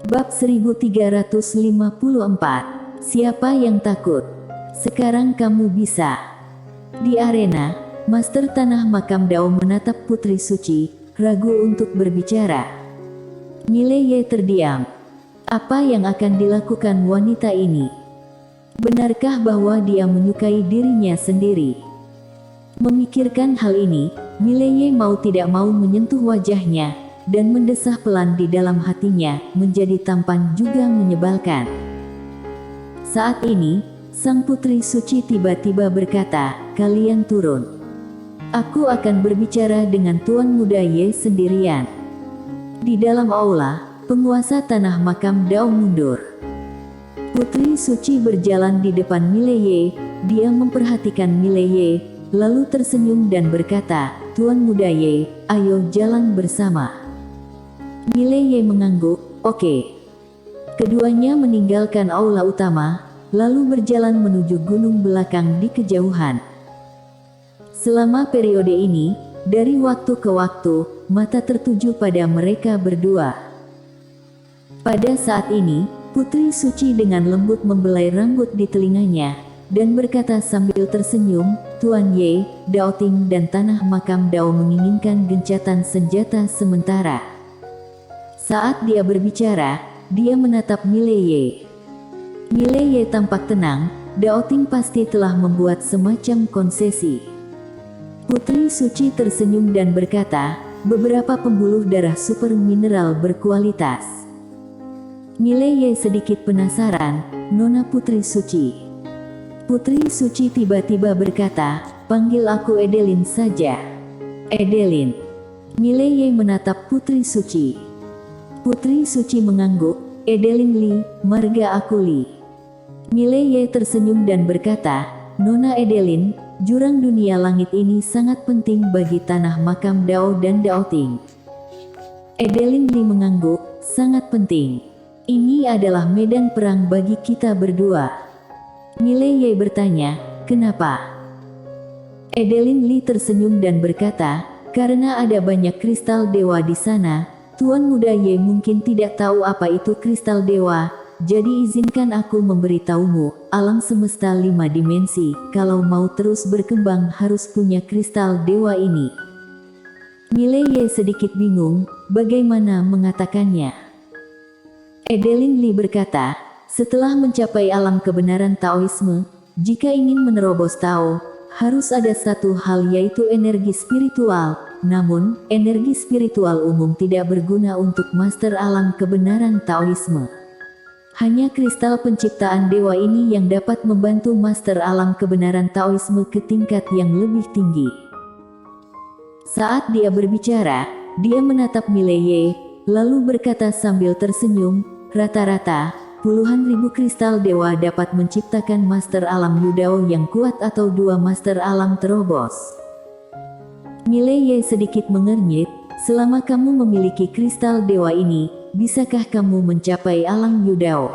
Bab 1354. Siapa yang takut? Sekarang kamu bisa. Di arena, Master Tanah Makam Dao menatap Putri Suci, ragu untuk berbicara. Mileye terdiam. Apa yang akan dilakukan wanita ini? Benarkah bahwa dia menyukai dirinya sendiri? Memikirkan hal ini, Mileye mau tidak mau menyentuh wajahnya, dan mendesah pelan di dalam hatinya, menjadi tampan juga menyebalkan. Saat ini, sang Putri Suci tiba-tiba berkata, "Kalian turun. Aku akan berbicara dengan Tuan Muda Ye sendirian." Di dalam aula, penguasa Tanah Makam Dao mundur. Putri Suci berjalan di depan Mileye, dia memperhatikan Mileye, lalu tersenyum dan berkata, "Tuan Muda Ye, ayo jalan bersama." Mileye mengangguk, "Oke." Keduanya meninggalkan aula utama, lalu berjalan menuju gunung belakang di kejauhan. Selama periode ini, dari waktu ke waktu, mata tertuju pada mereka berdua. Pada saat ini, Putri Suci dengan lembut membelai rambut di telinganya, dan berkata sambil tersenyum, "Tuan Ye, Dao Ting dan Tanah Makam Dao menginginkan gencatan senjata sementara." Saat dia berbicara, dia menatap Mileye. Mileye tampak tenang, Dao Ting pasti telah membuat semacam konsesi. Putri Suci tersenyum dan berkata, "Beberapa pembuluh darah super mineral berkualitas." Mileye sedikit penasaran, "Nona Putri Suci." Putri Suci tiba-tiba berkata, "Panggil aku Edelin saja." "Edelin." Mileye menatap Putri Suci. Putri Suci mengangguk, "Edelin Li, marga aku Li." Mileye tersenyum dan berkata, "Nona Edelin, jurang dunia langit ini sangat penting bagi Tanah Makam Dao dan Dao Ting." Edelin Li mengangguk, "Sangat penting. Ini adalah medan perang bagi kita berdua." Mileye bertanya, "Kenapa?" Edelin Li tersenyum dan berkata, "Karena ada banyak kristal dewa di sana. Tuan Muda Ye mungkin tidak tahu apa itu kristal dewa, jadi izinkan aku memberitahumu, alam semesta 5 dimensi, kalau mau terus berkembang harus punya kristal dewa ini." Mileye sedikit bingung, bagaimana mengatakannya. Edelin Li berkata, "Setelah mencapai alam kebenaran Taoisme, jika ingin menerobos Tao, harus ada satu hal yaitu energi spiritual. Namun, energi spiritual umum tidak berguna untuk master alam kebenaran Taoisme. Hanya kristal penciptaan dewa ini yang dapat membantu master alam kebenaran Taoisme ke tingkat yang lebih tinggi." Saat dia berbicara, dia menatap Mileye, lalu berkata sambil tersenyum, "Rata-rata, puluhan ribu kristal dewa dapat menciptakan master alam Yudao yang kuat atau 2 master alam terobos." Mileye sedikit mengernyit, "Selama kamu memiliki kristal dewa ini, bisakah kamu mencapai alam Yudao?"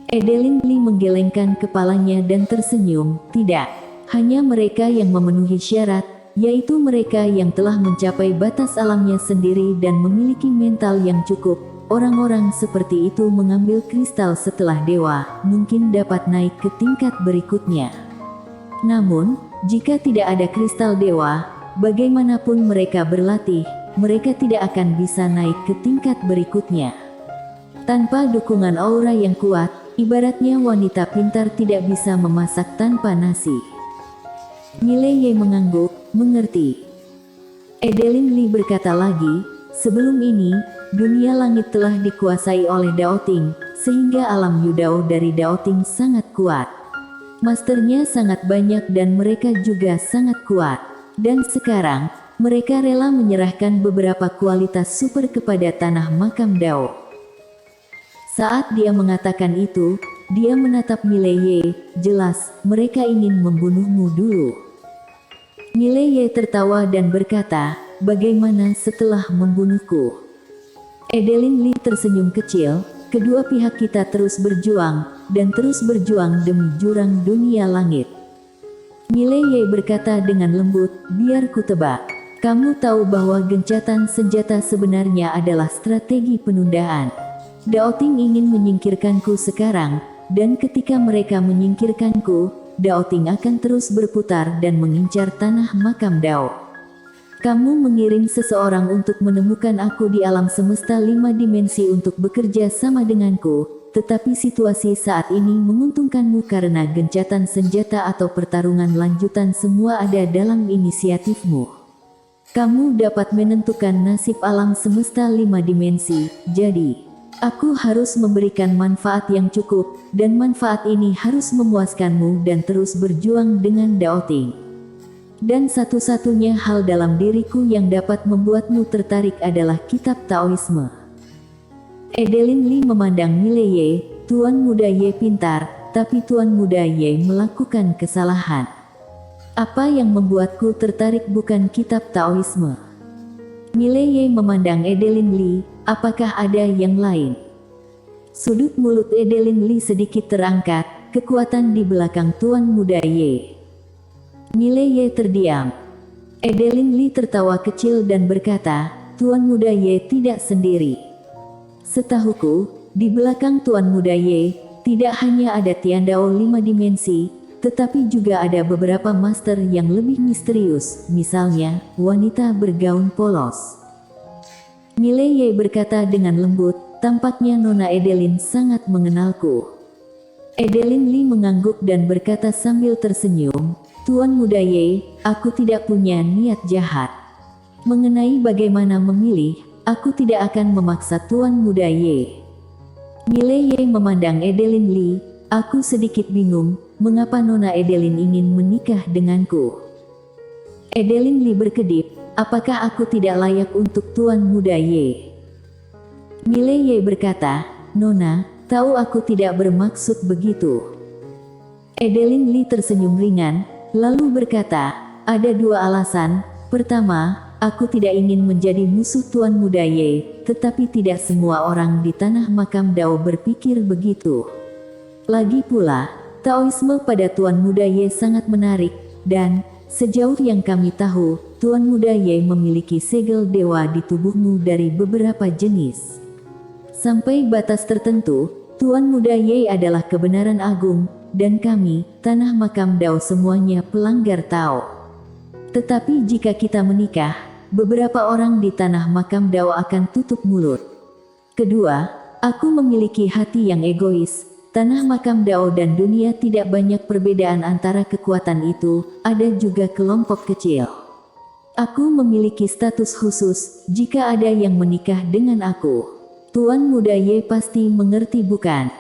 Edelin Li menggelengkan kepalanya dan tersenyum, "Tidak. Hanya mereka yang memenuhi syarat, yaitu mereka yang telah mencapai batas alamnya sendiri dan memiliki mental yang cukup. Orang-orang seperti itu mengambil kristal setelah dewa, mungkin dapat naik ke tingkat berikutnya. Namun, jika tidak ada kristal dewa, bagaimanapun mereka berlatih, mereka tidak akan bisa naik ke tingkat berikutnya. Tanpa dukungan aura yang kuat, ibaratnya wanita pintar tidak bisa memasak tanpa nasi." Mileye mengangguk, "Mengerti." Edelin Li berkata lagi, "Sebelum ini, dunia langit telah dikuasai oleh Dao Ting, sehingga alam Yudao dari Dao Ting sangat kuat. Masternya sangat banyak dan mereka juga sangat kuat. Dan sekarang, mereka rela menyerahkan beberapa kualitas super kepada Tanah Makam Dao." Saat dia mengatakan itu, dia menatap Mileye, "Jelas, mereka ingin membunuhmu dulu." Mileye tertawa dan berkata, "Bagaimana setelah membunuhku?" Edelin Li tersenyum kecil, "Kedua pihak kita terus berjuang, dan terus berjuang demi jurang dunia langit." Mileye berkata dengan lembut, "Biar ku tebak. Kamu tahu bahwa gencatan senjata sebenarnya adalah strategi penundaan." Daoting ingin menyingkirkanku sekarang, dan ketika mereka menyingkirkanku, Daoting akan terus berputar dan mengincar tanah makam Dao. Kamu mengirim seseorang untuk menemukan aku di alam semesta 5 dimensi untuk bekerja sama denganku, tetapi situasi saat ini menguntungkanmu karena gencatan senjata atau pertarungan lanjutan semua ada dalam inisiatifmu. Kamu dapat menentukan nasib alam semesta 5 dimensi, jadi aku harus memberikan manfaat yang cukup, dan manfaat ini harus memuaskanmu dan terus berjuang dengan Daoting. Dan satu-satunya hal dalam diriku yang dapat membuatmu tertarik adalah kitab Taoisme. Edelin Li memandang Mile Ye, Tuan Muda Ye pintar, tapi Tuan Muda Ye melakukan kesalahan. Apa yang membuatku tertarik bukan kitab Taoisme. Mile Ye memandang Edelin Li, apakah ada yang lain? Sudut mulut Edelin Li sedikit terangkat, kekuatan di belakang Tuan Muda Ye. Mile Ye terdiam. Edelin Li tertawa kecil dan berkata, Tuan Muda Ye tidak sendiri. Setahuku, di belakang Tuan Muda Ye, tidak hanya ada Tiandao 5 dimensi, tetapi juga ada beberapa master yang lebih misterius, misalnya, wanita bergaun polos. Mile Ye berkata dengan lembut, tampaknya Nona Edelin sangat mengenalku. Edelin Li mengangguk dan berkata sambil tersenyum, Tuan Muda Ye, aku tidak punya niat jahat. Mengenai bagaimana memilih, aku tidak akan memaksa Tuan Muda Ye. Mile Ye memandang Edelin Li, aku sedikit bingung, mengapa Nona Edelin ingin menikah denganku. Edelin Li berkedip, apakah aku tidak layak untuk Tuan Muda Ye? Mile Ye berkata, Nona, tahu aku tidak bermaksud begitu. Edelin Li tersenyum ringan, lalu berkata, ada 2 alasan. Pertama, aku tidak ingin menjadi musuh Tuan Muda Ye, tetapi tidak semua orang di tanah makam Dao berpikir begitu. Lagi pula, Taoisme pada Tuan Muda Ye sangat menarik, dan sejauh yang kami tahu, Tuan Muda Ye memiliki segel dewa di tubuhmu dari beberapa jenis. Sampai batas tertentu, Tuan Muda Ye adalah kebenaran agung, dan kami, tanah makam Dao semuanya pelanggar Tao. Tetapi jika kita menikah, beberapa orang di tanah makam Dao akan tutup mulut. Kedua, aku memiliki hati yang egois. Tanah makam Dao dan dunia tidak banyak perbedaan antara kekuatan itu, ada juga kelompok kecil. Aku memiliki status khusus, jika ada yang menikah dengan aku. Tuan Muda Ye pasti mengerti bukan?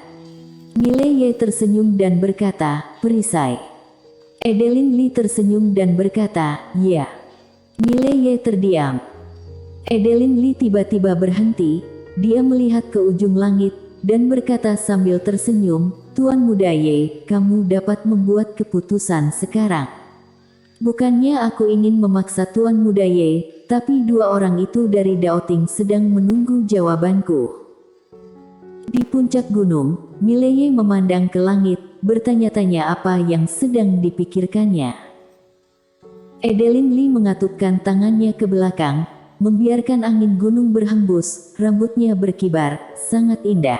Mile Ye tersenyum dan berkata, perisai. Edelin Li tersenyum dan berkata, ya. Mile Ye terdiam. Edelin Li tiba-tiba berhenti, dia melihat ke ujung langit, dan berkata sambil tersenyum, Tuan Muda Ye, kamu dapat membuat keputusan sekarang. Bukannya aku ingin memaksa Tuan Muda Ye, tapi 2 orang itu dari Daoting sedang menunggu jawabanku. Di puncak gunung, Mile Ye memandang ke langit, bertanya-tanya apa yang sedang dipikirkannya. Edelin Li mengatupkan tangannya ke belakang, membiarkan angin gunung berhembus, rambutnya berkibar, sangat indah.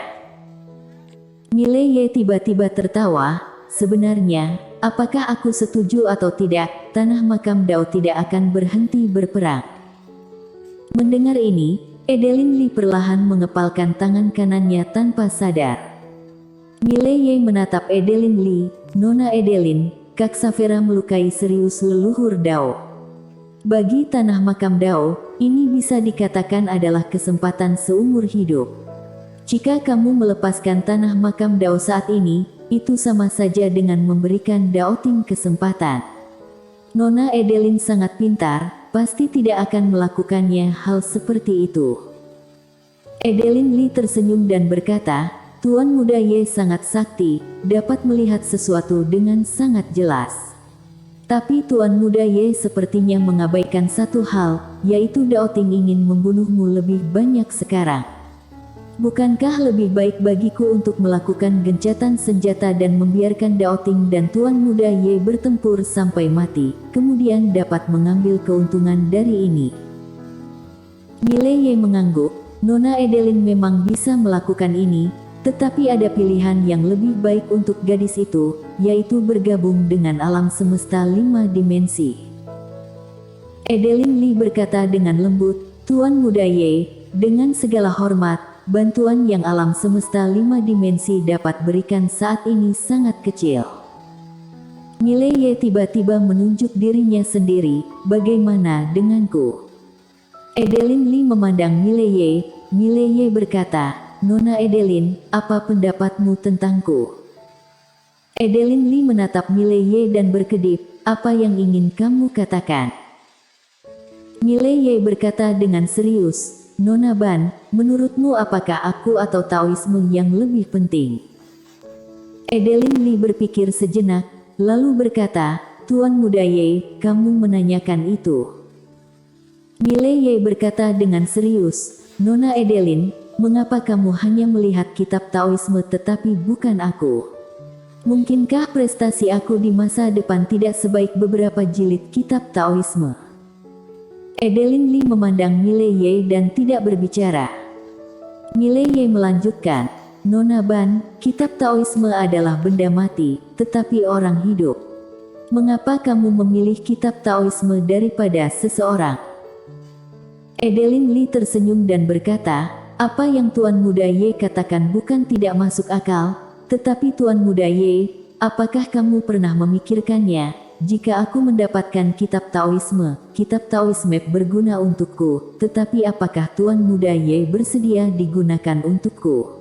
Mile Ye tiba-tiba tertawa, sebenarnya, apakah aku setuju atau tidak, tanah makam Dao tidak akan berhenti berperang. Mendengar ini, Edelin Li perlahan mengepalkan tangan kanannya tanpa sadar. Mile Ye menatap Edelin Li, Nona Edelin, Kak Savera melukai serius leluhur Dao. Bagi tanah makam Dao, ini bisa dikatakan adalah kesempatan seumur hidup. Jika kamu melepaskan tanah makam Dao saat ini, itu sama saja dengan memberikan Daoting kesempatan. Nona Edelin sangat pintar, pasti tidak akan melakukannya hal seperti itu. Edelin Li tersenyum dan berkata, Tuan Muda Ye sangat sakti, dapat melihat sesuatu dengan sangat jelas. Tapi Tuan Muda Ye sepertinya mengabaikan satu hal, yaitu Daoting ingin membunuhmu lebih banyak sekarang. Bukankah lebih baik bagiku untuk melakukan gencatan senjata dan membiarkan Daoting dan Tuan Muda Ye bertempur sampai mati, kemudian dapat mengambil keuntungan dari ini? Mile Ye mengangguk, Nona Edelin memang bisa melakukan ini, tetapi ada pilihan yang lebih baik untuk gadis itu, yaitu bergabung dengan alam semesta 5 dimensi. Edelin Lee berkata dengan lembut, "Tuan Muda Ye, dengan segala hormat, bantuan yang alam semesta 5 dimensi dapat berikan saat ini sangat kecil." Mile Ye tiba-tiba menunjuk dirinya sendiri, "Bagaimana denganku?" Edelin Lee memandang Mile Ye. Mile Ye berkata, "Nona Edelin, apa pendapatmu tentangku?" Edelin Lee menatap Mile Ye dan berkedip, "Apa yang ingin kamu katakan?" Mile Ye berkata dengan serius, "Nona Ban, menurutmu apakah aku atau Taoisme yang lebih penting?" Edelin Lee berpikir sejenak, lalu berkata, "Tuan Muda Ye, kamu menanyakan itu." Mile Ye berkata dengan serius, "Nona Edelin, mengapa kamu hanya melihat kitab Taoisme tetapi bukan aku? Mungkinkah prestasi aku di masa depan tidak sebaik beberapa jilid kitab Taoisme?" Edelin Lee memandang Mile Ye dan tidak berbicara. Mile Ye melanjutkan, "Nona Ban, kitab Taoisme adalah benda mati, tetapi orang hidup. Mengapa kamu memilih kitab Taoisme daripada seseorang?" Edelin Lee tersenyum dan berkata, "Apa yang Tuan Muda Ye katakan bukan tidak masuk akal, tetapi Tuan Muda Ye, apakah kamu pernah memikirkannya? Jika aku mendapatkan kitab Taoisme berguna untukku, tetapi apakah Tuan Muda Ye bersedia digunakan untukku?"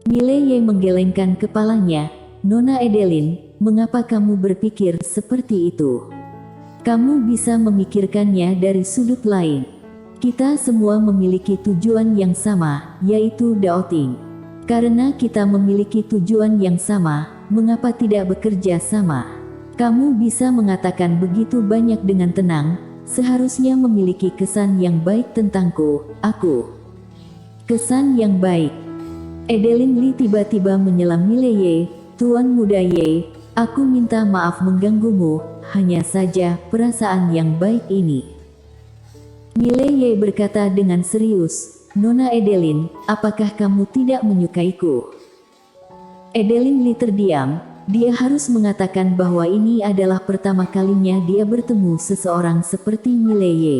Mile Ye menggelengkan kepalanya, "Nona Edelin, mengapa kamu berpikir seperti itu? Kamu bisa memikirkannya dari sudut lain. Kita semua memiliki tujuan yang sama, yaitu Daoting. Karena kita memiliki tujuan yang sama, mengapa tidak bekerja sama? Kamu bisa mengatakan begitu banyak dengan tenang, seharusnya memiliki kesan yang baik tentangku, aku." Kesan yang baik. Edelin Lee tiba-tiba menyela Mile Ye, "Tuan Muda Ye, aku minta maaf mengganggumu, hanya saja perasaan yang baik ini." Mile Ye berkata dengan serius, "Nona Edelin, apakah kamu tidak menyukaiku?" Edelin Lee terdiam, dia harus mengatakan bahwa ini adalah pertama kalinya dia bertemu seseorang seperti Mile Ye.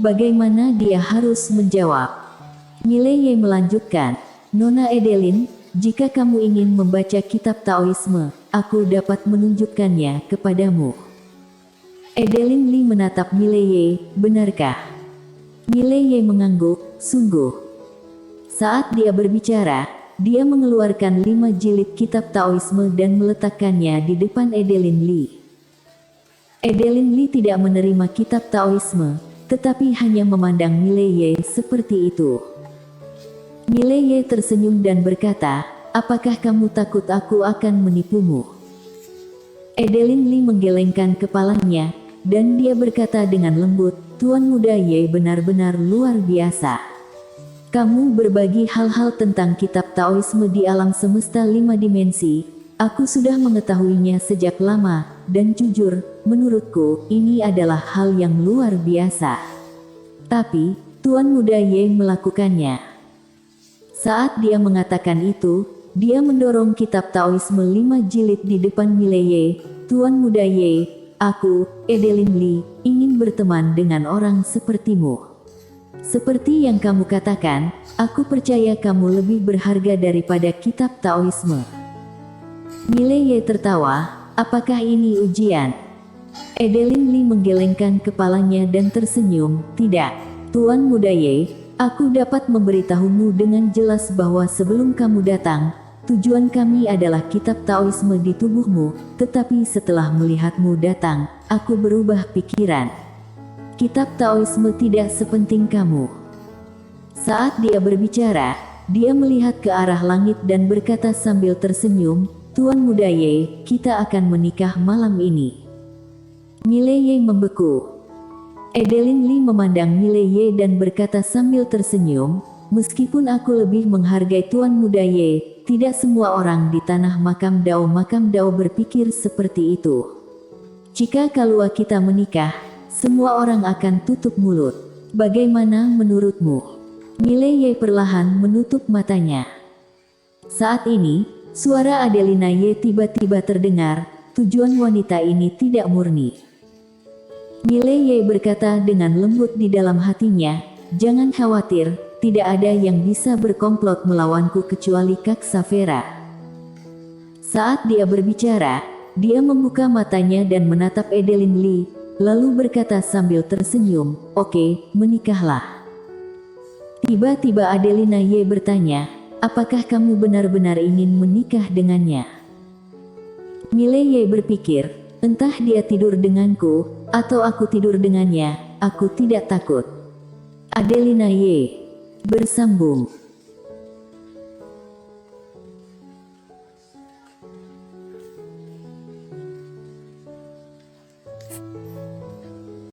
Bagaimana dia harus menjawab? Mile Ye melanjutkan, "Nona Edelin, jika kamu ingin membaca kitab Taoisme, aku dapat menunjukkannya kepadamu." Edelin Lee menatap Mile Ye, "Benarkah?" Mile Ye mengangguk, "Sungguh." Saat dia berbicara, dia mengeluarkan 5 jilid kitab Taoisme dan meletakkannya di depan Edelin Lee. Edelin Lee tidak menerima kitab Taoisme, tetapi hanya memandang Mile Ye seperti itu. Mile Ye tersenyum dan berkata, "Apakah kamu takut aku akan menipumu?" Edelin Lee menggelengkan kepalanya, dan dia berkata dengan lembut, "Tuan Muda Ye benar-benar luar biasa. Kamu berbagi hal-hal tentang kitab Taoisme di alam semesta 5 dimensi. Aku sudah mengetahuinya sejak lama, dan jujur, menurutku, ini adalah hal yang luar biasa. Tapi, Tuan Muda Ye melakukannya." Saat dia mengatakan itu, dia mendorong kitab Taoisme 5 jilid di depan Mile Ye. "Tuan Muda Ye, aku, Edelin Lee, ingin berteman dengan orang sepertimu. Seperti yang kamu katakan, aku percaya kamu lebih berharga daripada kitab Taoisme." Mile Ye tertawa, "Apakah ini ujian?" Edelin Lee menggelengkan kepalanya dan tersenyum, "Tidak, Tuan Muda Ye, aku dapat memberitahumu dengan jelas bahwa sebelum kamu datang, tujuan kami adalah kitab Taoisme di tubuhmu, tetapi setelah melihatmu datang, aku berubah pikiran. Kitab Taoisme tidak sepenting kamu." Saat dia berbicara, dia melihat ke arah langit dan berkata sambil tersenyum, "Tuan Muda Ye, kita akan menikah malam ini." Mile Ye membeku. Edelin Lee memandang Mile Ye dan berkata sambil tersenyum, "Meskipun aku lebih menghargai Tuan Muda Ye, tidak semua orang di tanah makam Dao berpikir seperti itu. Jika kalau kita menikah, semua orang akan tutup mulut. Bagaimana menurutmu?" Mile Ye perlahan menutup matanya. Saat ini, suara Adelina Ye tiba-tiba terdengar, tujuan wanita ini tidak murni. Mile Ye berkata dengan lembut di dalam hatinya, jangan khawatir, tidak ada yang bisa berkomplot melawanku kecuali Kak Savera. Saat dia berbicara, dia membuka matanya dan menatap Edelin Lee, lalu berkata sambil tersenyum, oke, menikahlah. Tiba-tiba Adelina Ye bertanya, apakah kamu benar-benar ingin menikah dengannya? Mile Ye berpikir, entah dia tidur denganku, atau aku tidur dengannya, aku tidak takut. Adelina Ye bersambung.